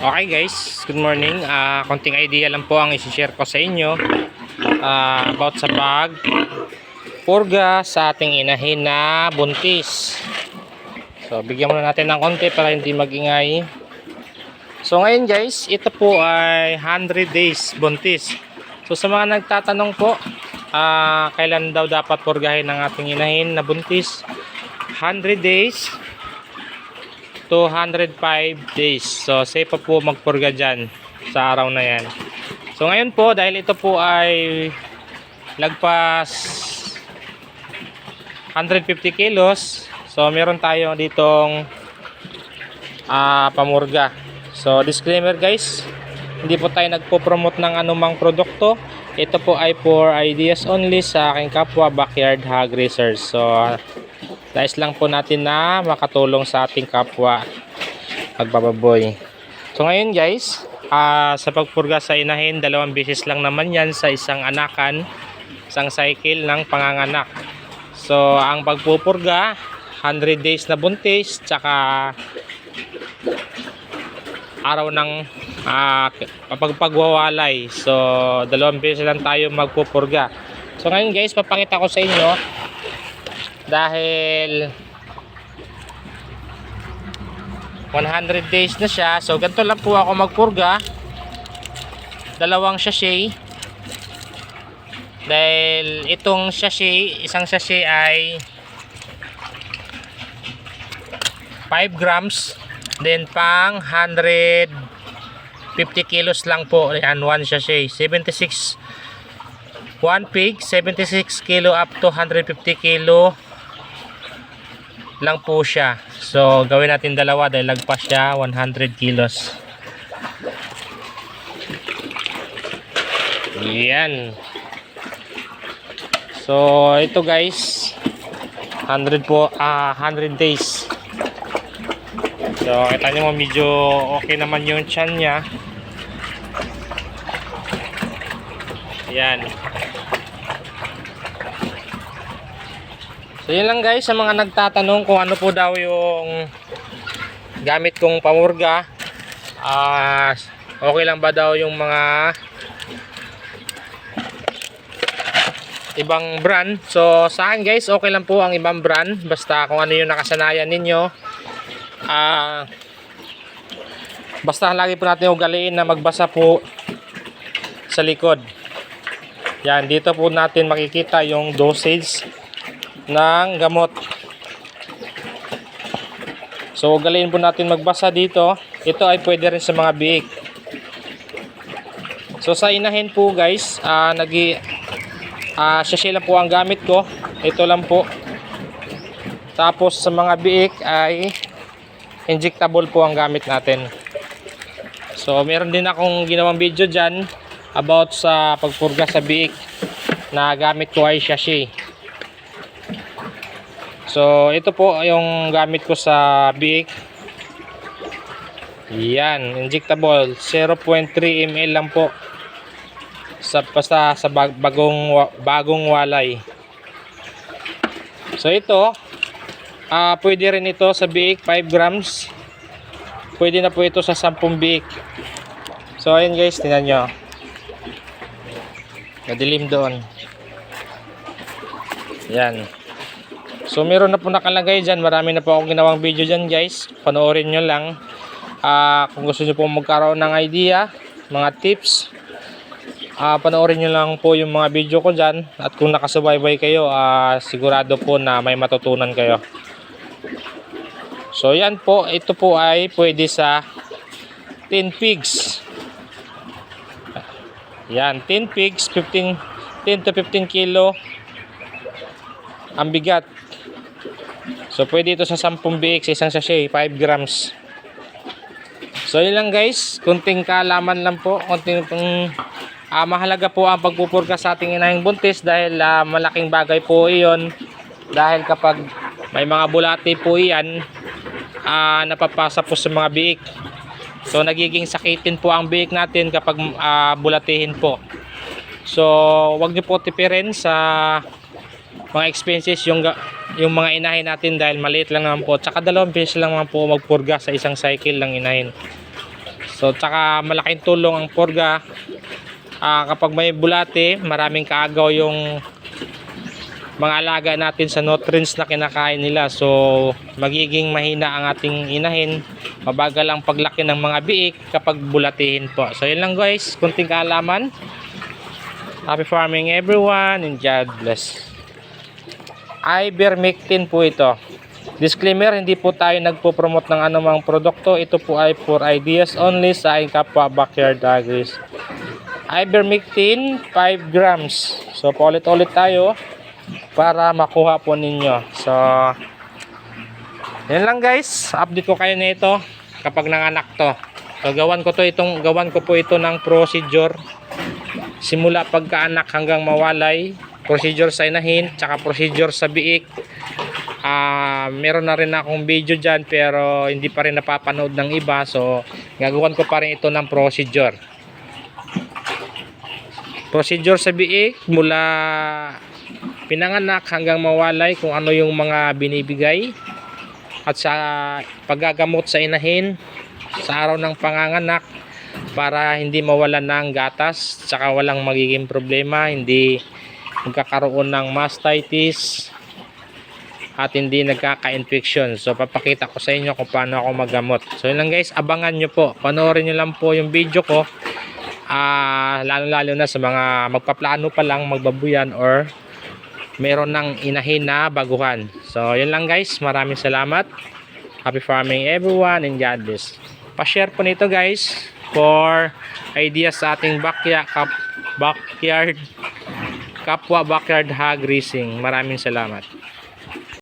Okay guys, good morning. Konting idea lang po ang isi-share ko sa inyo about sa purga sa ating inahin na buntis. So bigyan muna natin ng konti para hindi magingay. So ngayon guys, ito po ay 100 days buntis. So sa mga nagtatanong po, kailan daw dapat purgahin ng ating inahin na buntis? 100 days to 105 days. So safe pa po magpurga dyan sa araw na yan. So ngayon po, dahil ito po ay lagpas 150 kilos, so meron tayo ditong pamurga. So disclaimer guys, hindi po tayo nagpo-promote ng anumang produkto. Ito po ay for ideas only sa aking kapwa backyard hog raisers. So nais lang po natin na makatulong sa ating kapwa magbababoy. So ngayon guys, sa pagpurga sa inahin, 2 beses lang naman yan sa isang anakan, isang cycle ng panganganak. So ang pagpupurga, 100 days na buntis, tsaka araw ng pagpagwawalay. So 2 beses lang tayo magpupurga. So ngayon guys, papakita ko sa inyo, dahil 100 days na siya, so ganito lang po ako magpurga, 2 sachet. Dahil itong sachet, isang sachet ay 5 grams, then pang 150 kilos lang po yan, 1 sachet, 76 1 pig, 76 kilo up to 150 kilo lang po siya. So gawin natin 2 dahil lagpas siya 100 kilos. Yan. So ito guys, 100 po, 100 days. So kita nyo medyo okay naman yung tiyan niya. Yan. So yun lang guys, sa mga nagtatanong kung ano po daw yung gamit kong pamurga, okay lang ba daw yung mga ibang brand. So sa akin guys, okay lang po ang ibang brand, basta kung ano yung nakasanayan ninyo. Basta lagi po natin ugaliin na magbasa po sa likod. Yan, dito po natin makikita yung dosage ng gamot. So ugaliin po natin magbasa dito. Ito ay pwede rin sa mga biik. So sa inahin po guys, sachet lang po ang gamit ko. Ito lang po. Tapos sa mga biik ay injectable po ang gamit natin. So meron din akong ginawang video dyan about sa pagpurga sa biik, na gamit ko ay sachet. So ito po yung gamit ko sa biik. Yan, injectable, 0.3 ml lang po sa bagong walay. So ito, pwede rin ito sa biik, 5 grams. Pwede na po ito sa 10 biik. So ayun guys, tingnan nyo, madilim doon. Yan. So meron na po nakalagay dyan, marami na po akong ginawang video dyan guys, panoorin nyo lang. Kung gusto nyo po magkaroon ng idea, mga tips, panoorin nyo lang po yung mga video ko dyan. At kung nakasubaybay kayo, sigurado po na may matutunan kayo. So yan po, ito po ay pwede sa 10 pigs. Yan, 10 pigs, 10 to 15 kilo ang bigat. So pwede ito sa 10 biik sa isang sachet, 5 grams. So yun lang guys, kunting kaalaman lang po, mahalaga po ang pagpupurga sa ating inahing buntis, dahil malaking bagay po iyon. Dahil kapag may mga bulati po iyan, napapasa po sa mga biik. So nagiging sakitin po ang biik natin kapag bulatihin po. So wag niyo po tipirin sa mga expenses yung mga inahin natin, dahil maliit lang naman po. Tsaka 2 beses lang naman po magpurga sa isang cycle ng inahin. So tsaka malaking tulong ang Porga. Kapag may bulate, maraming kaagaw yung mga alaga natin sa nutrients na kinakain nila. So magiging mahina ang ating inahin, mabagal ang paglaki ng mga biik kapag bulatihin po. So yun lang guys, kunting kaalaman. Happy farming everyone and God bless. Ivermectin po ito. Disclaimer, hindi po tayo nagpo-promote ng anumang produkto. Ito po ay for ideas only sa aking kapwa backyard agris. Ivermectin 5 grams. So paulit-ulit tayo para makuha po ninyo. So yan lang guys, update ko kayo nito kapag nanganak to. So gawan ko po ito ng procedure simula pagkaanak hanggang mawalay, procedure sa inahin, tsaka procedure sa biik. Meron na rin akong video dyan pero hindi pa rin napapanood ng iba, so gagawan ko pa rin ito ng procedure sa biik mula pinanganak hanggang mawalay, kung ano yung mga binibigay, at sa paggagamot sa inahin sa araw ng panganganak para hindi mawalan ng gatas, tsaka walang magiging problema, hindi magkakaroon ng mastitis at hindi nagkaka-infection. So papakita ko sa inyo kung paano ako maggamot. So yun lang guys, abangan nyo po, panoorin nyo lang po yung video ko, lalo na sa mga magpaplano pa lang magbabuyan or meron ng inahin na baguhan. So yun lang guys, maraming salamat. Happy farming everyone and God bless. Pa-share po nito guys for ideas sa ating kapwa backyard hog raising. Maraming salamat.